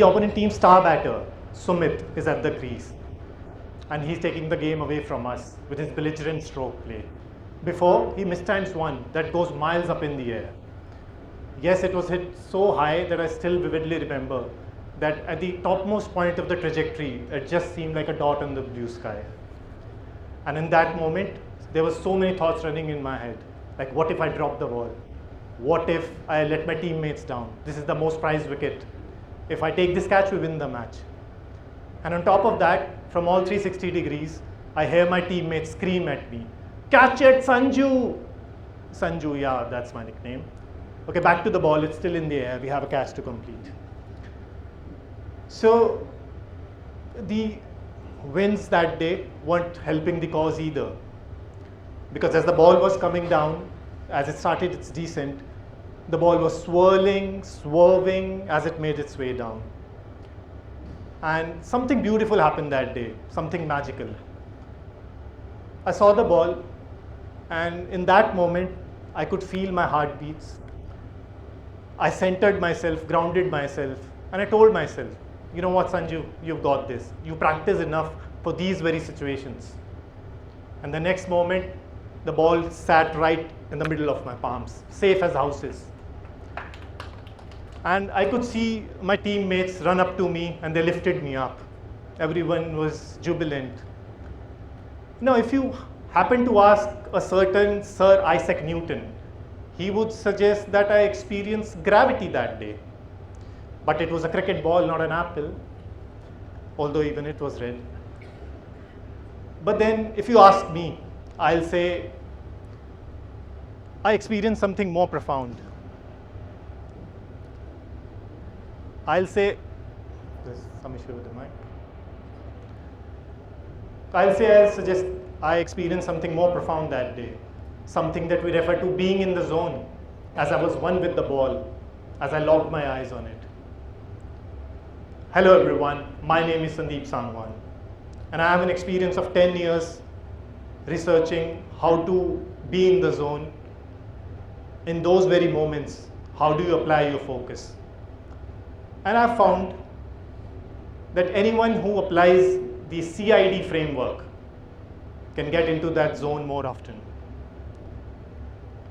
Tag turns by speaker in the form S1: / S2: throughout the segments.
S1: The opponent team's star batter, Sumit, is at the crease. And he's taking the game away from us with his belligerent stroke play. Before, he mistimes one that goes miles up in the air. Yes, it was hit so high that I still vividly remember that at the topmost point of the trajectory, it just seemed like a dot on the blue sky. And in that moment, there were so many thoughts running in my head. Like, what if I drop the ball? What if I let my teammates down? This is the most prized wicket. If I take this catch, we win the match. And on top of that, from all 360 degrees, I hear my teammates scream at me, "Catch it, Sanju!" Sanju, yeah, that's my nickname. Okay, back to the ball, it's still in the air, we have a catch to complete. So, the wins that day weren't helping the cause either. Because as the ball was coming down, as it started its descent, the ball was swirling, swerving as it made its way down. And something beautiful happened that day, something magical. I saw the ball, and in that moment, I could feel my heartbeats. I centered myself, grounded myself, and I told myself, you know what, Sanju, you've got this. You practice enough for these very situations. And the next moment, the ball sat right in the middle of my palms, safe as houses. And I could see my teammates run up to me and they lifted me up. Everyone was jubilant. Now, if you happen to ask a certain Sir Isaac Newton, he would suggest that I experienced gravity that day. But it was a cricket ball, not an apple, although even it was red. But then, if you ask me, I'll say, I experienced something more profound. I'll say, there's some issue with the mic. I'll suggest I experienced something more profound that day. Something that we refer to being in the zone, as I was one with the ball, as I locked my eyes on it. Hello everyone, my name is Sundeep Sangwan, and I have an experience of 10 years researching how to be in the zone. In those very moments, how do you apply your focus? And I've found that anyone who applies the CID framework can get into that zone more often.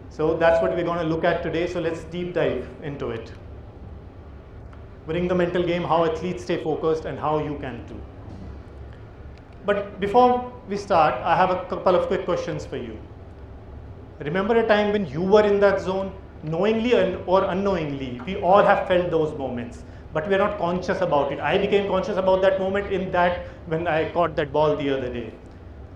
S1: So that's what we're going to look at today, so let's deep dive into it. Winning the mental game, how athletes stay focused and how you can too. But before we start, I have a couple of quick questions for you. Remember a time when you were in that zone? Knowingly or unknowingly, we all have felt those moments, but we're not conscious about it. I became conscious about that moment when I caught that ball the other day.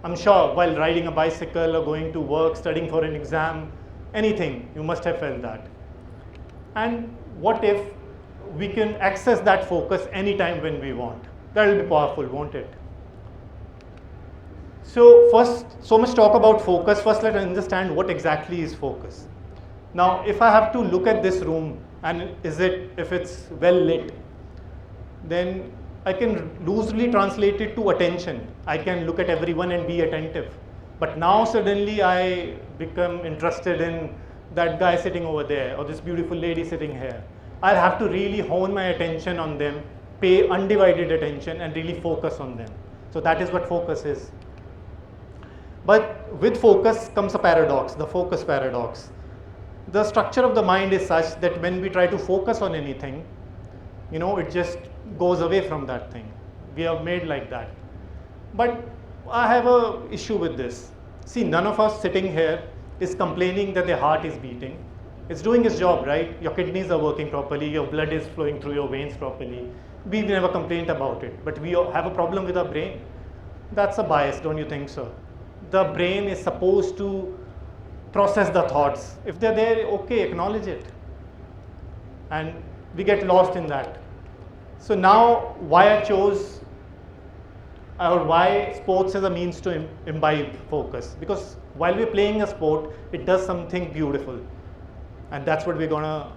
S1: I'm sure while riding a bicycle or going to work, studying for an exam, anything, you must have felt that. And what if we can access that focus anytime when we want? That will be powerful, won't it? So first, so much talk about focus. First, let's understand what exactly is focus. Now, if I have to look at this room and if it's well lit, then I can loosely translate it to attention. I can look at everyone and be attentive. But now suddenly I become interested in that guy sitting over there or this beautiful lady sitting here. I'll have to really hone my attention on them, pay undivided attention and really focus on them. So that is what focus is. But with focus comes a paradox, the focus paradox. The structure of the mind is such that when we try to focus on anything, it just goes away from that thing. We are made like that. But I have an issue with this. See, none of us sitting here is complaining that their heart is beating. It's doing its job, right? Your kidneys are working properly, your blood is flowing through your veins properly. We've never complained about it, but we have a problem with our brain. That's a bias, don't you think so? The brain is supposed to process the thoughts. If they're there, okay, acknowledge it. And we get lost in that. So now, why I chose, or why sports is a means to imbibe focus. Because while we're playing a sport, it does something beautiful. And that's what we're going to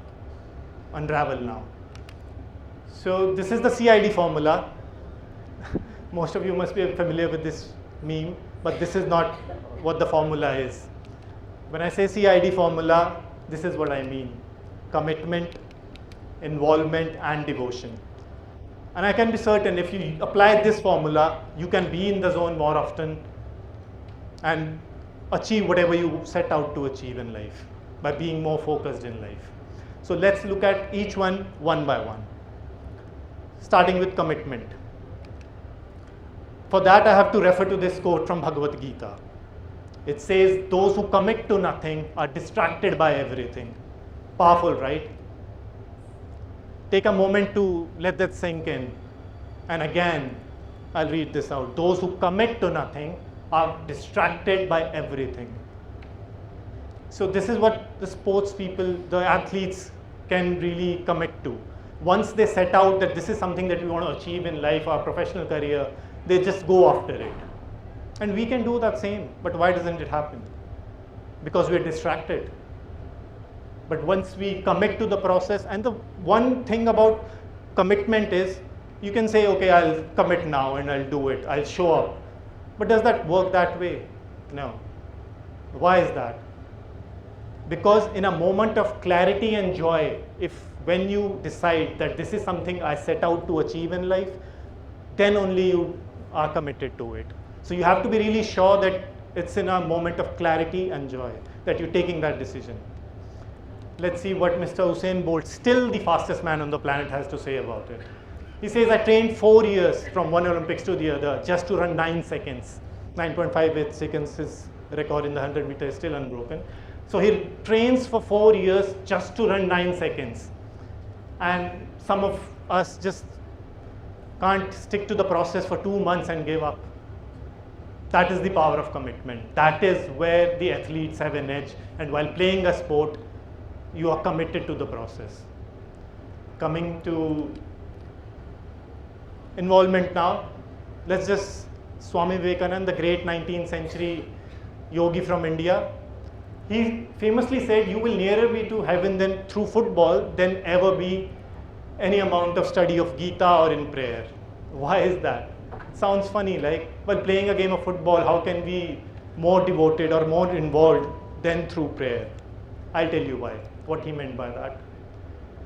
S1: unravel now. So this is the CID formula. Most of you must be familiar with this meme, but this is not what the formula is. When I say CID formula, this is what I mean: commitment, involvement, and devotion. And I can be certain if you apply this formula, you can be in the zone more often and achieve whatever you set out to achieve in life by being more focused in life. So let's look at each one by one. Starting with commitment. For that, I have to refer to this quote from Bhagavad Gita. It says, those who commit to nothing are distracted by everything. Powerful, right? Take a moment to let that sink in. And again, I'll read this out. Those who commit to nothing are distracted by everything. So this is what the sports people, the athletes can really commit to. Once they set out that this is something that we want to achieve in life, our professional career, they just go after it. And we can do that same, but why doesn't it happen? Because we're distracted. But once we commit to the process, and the one thing about commitment is, you can say, okay, I'll commit now and I'll do it, I'll show up. But does that work that way? No. Why is that? Because in a moment of clarity and joy, when you decide that this is something I set out to achieve in life, then only you are committed to it. So you have to be really sure that it's in a moment of clarity and joy that you're taking that decision. Let's see what Mr. Usain Bolt, still the fastest man on the planet, has to say about it. He says, I trained 4 years from one Olympics to the other just to run 9 seconds. 9.58 seconds, his record in the 100 meter is still unbroken. So he trains for 4 years just to run 9 seconds. And some of us just can't stick to the process for 2 months and give up. That is the power of commitment. That is where the athletes have an edge. And while playing a sport, you are committed to the process. Coming to involvement now, let's just, Swami Vivekananda, the great 19th century yogi from India, he famously said, you will nearer be to heaven than through football than ever be any amount of study of Gita or in prayer. Why is that? It sounds funny, like, while playing a game of football, how can we be more devoted or more involved than through prayer? I'll tell you why, what he meant by that.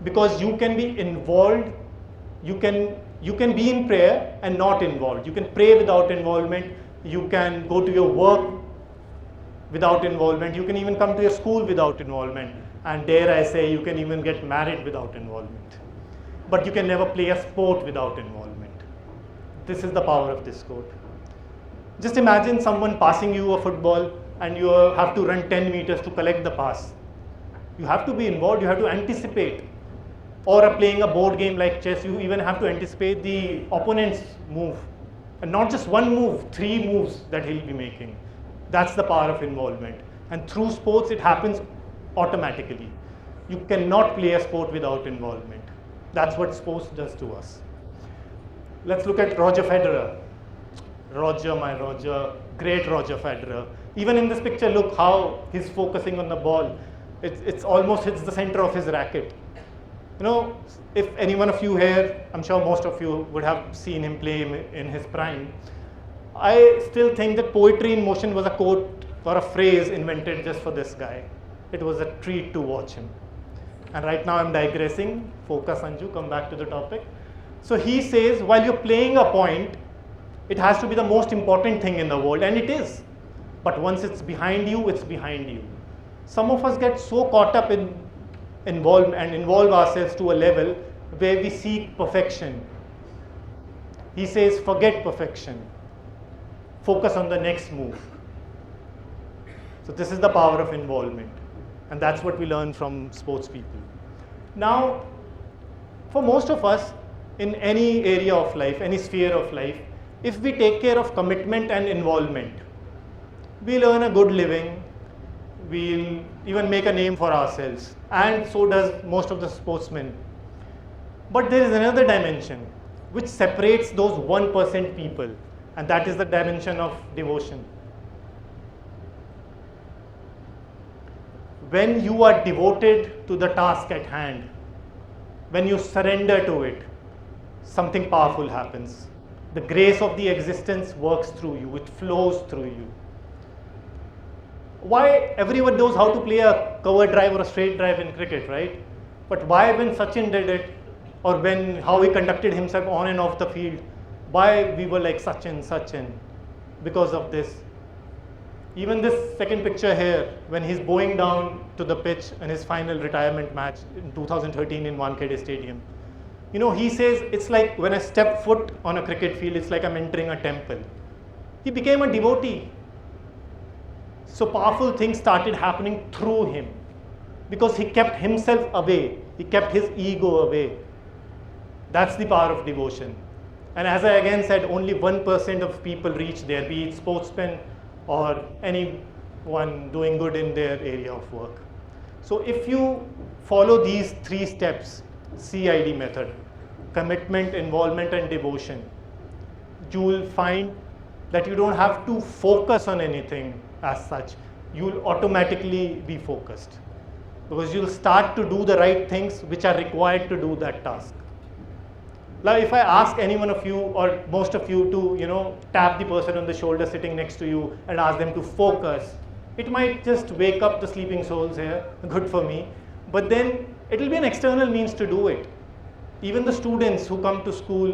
S1: Because you can be involved, you can be in prayer and not involved. You can pray without involvement, you can go to your work without involvement, you can even come to your school without involvement, and dare I say, you can even get married without involvement. But you can never play a sport without involvement. This is the power of this quote. Just imagine someone passing you a football and you have to run 10 meters to collect the pass. You have to be involved, you have to anticipate. Or playing a board game like chess, you even have to anticipate the opponent's move. And not just one move, 3 moves that he'll be making. That's the power of involvement. And through sports, it happens automatically. You cannot play a sport without involvement. That's what sports does to us. Let's look at Roger Federer. Roger, my Roger, great Roger Federer. Even in this picture, look how he's focusing on the ball. It's almost hits the center of his racket. You know, if any one of you here, I'm sure most of you would have seen him play in his prime. I still think that poetry in motion was a quote or a phrase invented just for this guy. It was a treat to watch him. And right now I'm digressing. Focus, Anju, come back to the topic. So he says, while you're playing a point, it has to be the most important thing in the world, and it is. But once it's behind you, it's behind you. Some of us get so caught up in involve ourselves to a level where we seek perfection. He says, forget perfection. Focus on the next move. So this is the power of involvement. And that's what we learn from sports people. Now, for most of us, in any area of life, any sphere of life, if we take care of commitment and involvement, we'll earn a good living, we'll even make a name for ourselves, and so does most of the sportsmen. But there is another dimension which separates those 1% people, and that is the dimension of devotion. When you are devoted to the task at hand, when you surrender to it, something powerful happens. The grace of the existence works through you, it flows through you. Why everyone knows how to play a cover drive or a straight drive in cricket, right? But why when Sachin did it, or how he conducted himself on and off the field, why we were like Sachin, because of this. Even this second picture here, when he's bowing down to the pitch in his final retirement match in 2013 in Wankhede Stadium, he says, it's like when I step foot on a cricket field, it's like I'm entering a temple. He became a devotee. So powerful things started happening through him because he kept himself away. He kept his ego away. That's the power of devotion. And as I again said, only 1% of people reach there, be it sportsmen or anyone doing good in their area of work. So if you follow these 3 steps, CID method, commitment, involvement, and devotion, you will find that you don't have to focus on anything as such. You'll automatically be focused because you'll start to do the right things which are required to do that task. Now, if I ask any one of you or most of you to, tap the person on the shoulder sitting next to you and ask them to focus, it might just wake up the sleeping souls here, good for me, but then it will be an external means to do it. Even the students who come to school,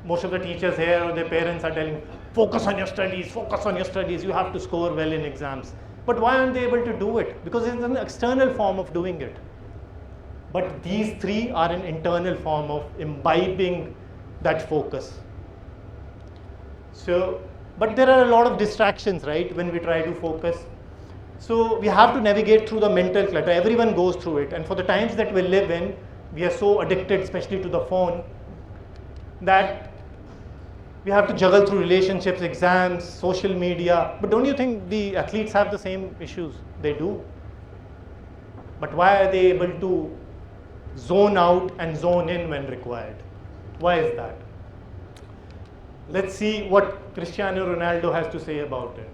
S1: most of the teachers here or their parents are telling, focus on your studies, you have to score well in exams. But why aren't they able to do it? Because it's an external form of doing it. But these 3 are an internal form of imbibing that focus. So, but there are a lot of distractions, right, when we try to focus. So we have to navigate through the mental clutter. Everyone goes through it. And for the times that we live in, we are so addicted, especially to the phone, that we have to juggle through relationships, exams, social media. But don't you think the athletes have the same issues? They do. But why are they able to zone out and zone in when required? Why is that? Let's see what Cristiano Ronaldo has to say about it.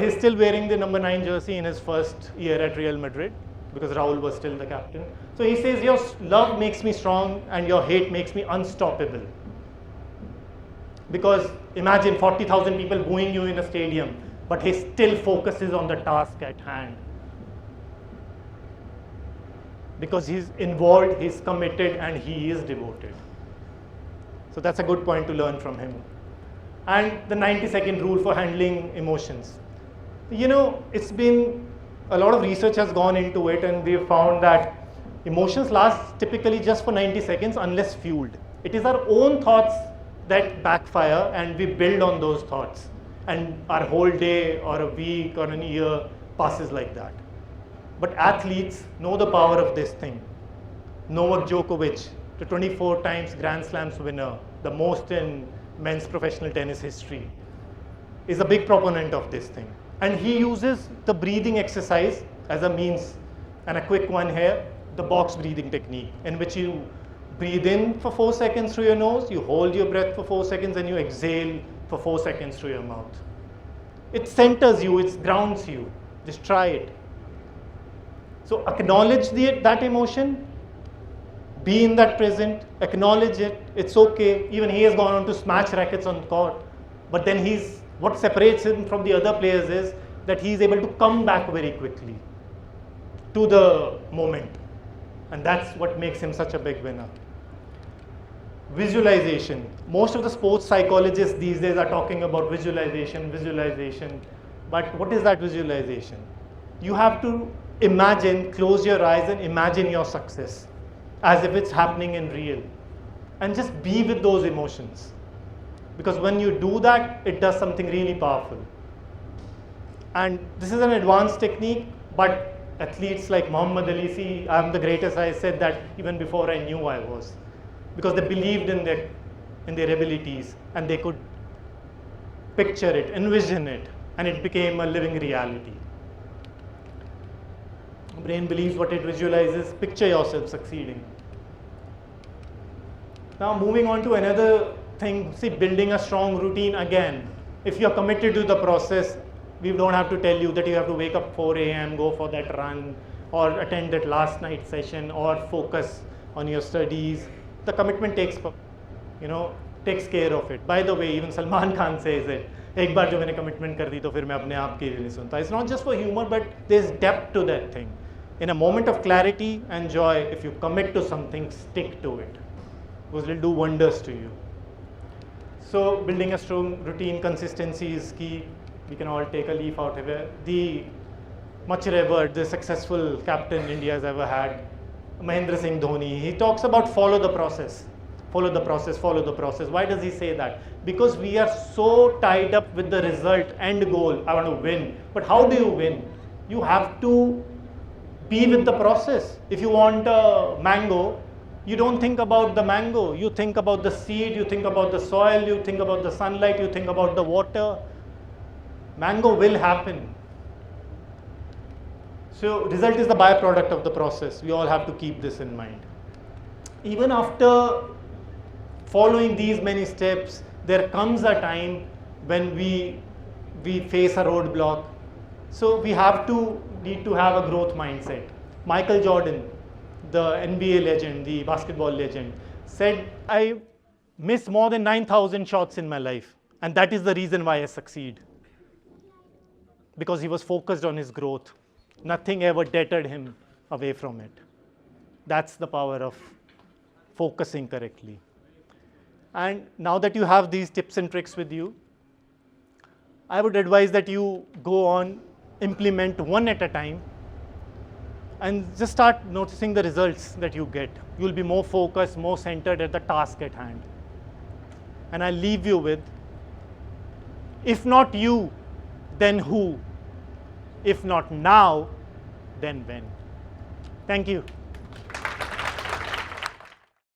S1: He's still wearing the number 9 jersey in his first year at Real Madrid because Raul was still the captain. So he says, your love makes me strong and your hate makes me unstoppable. Because imagine 40,000 people booing you in a stadium, but he still focuses on the task at hand. Because he's involved, he's committed, and he is devoted. So that's a good point to learn from him. And the 90-second rule for handling emotions. It's been, a lot of research has gone into it, and we've found that emotions last typically just for 90 seconds unless fueled. It is our own thoughts that backfire, and we build on those thoughts. And our whole day or a week or an year passes like that. But athletes know the power of this thing. Novak Djokovic, the 24 times Grand Slams winner, the most in men's professional tennis history, is a big proponent of this thing. And he uses the breathing exercise as a means, and a quick one here, the box breathing technique, in which you breathe in for 4 seconds through your nose, you hold your breath for 4 seconds, and you exhale for 4 seconds through your mouth. It centers you, it grounds you. Just try it. So acknowledge that emotion, be in that present, acknowledge it, it's okay. Even he has gone on to smash rackets on court, but then what separates him from the other players is that he's able to come back very quickly to the moment. And that's what makes him such a big winner. Visualization. Most of the sports psychologists these days are talking about visualization. But what is that visualization? You have to imagine, close your eyes and imagine your success as if it's happening in real. And just be with those emotions. Because when you do that, it does something really powerful. And this is an advanced technique, but athletes like Muhammad Ali, see, I'm the greatest, I said that even before I knew I was. Because they believed in their abilities, and they could picture it, envision it, and it became a living reality. Brain believes what it visualizes. Picture yourself succeeding. Now moving on to another thing, see, building a strong routine again. If you're committed to the process, we don't have to tell you that you have to wake up 4 a.m., go for that run, or attend that last night session, or focus on your studies. The commitment takes care of it. By the way, even Salman Khan says it. एक बार जो मैंने commitment कर दी तो फिर मैं अपने आप के लिए नहीं सुनता. It's not just for humor, but there's depth to that thing. In a moment of clarity and joy, if you commit to something, stick to it, because it will do wonders to you. So building a strong routine, consistency is key. We can all take a leaf out of it. The much revered, the successful captain India has ever had, Mahendra Singh Dhoni, he talks about follow the process. Follow the process, follow the process. Why does he say that? Because we are so tied up with the result, end goal, I want to win. But how do you win? You have to be with the process. If you want a mango, you don't think about the mango. You think about the seed, you think about the soil, you think about the sunlight, you think about the water. Mango will happen. So result is the byproduct of the process. We all have to keep this in mind. Even after following these many steps, there comes a time when we face a roadblock. So we need to have a growth mindset. Michael Jordan, the NBA legend, the basketball legend, said, I miss more than 9,000 shots in my life, and that is the reason why I succeed. Because he was focused on his growth. Nothing ever deterred him away from it. That's the power of focusing correctly. And now that you have these tips and tricks with you, I would advise that you go on, implement one at a time, and just start noticing the results that you get. You'll be more focused, more centered at the task at hand. And I'll leave you with, if not you, then who? If not now, then when? Thank you.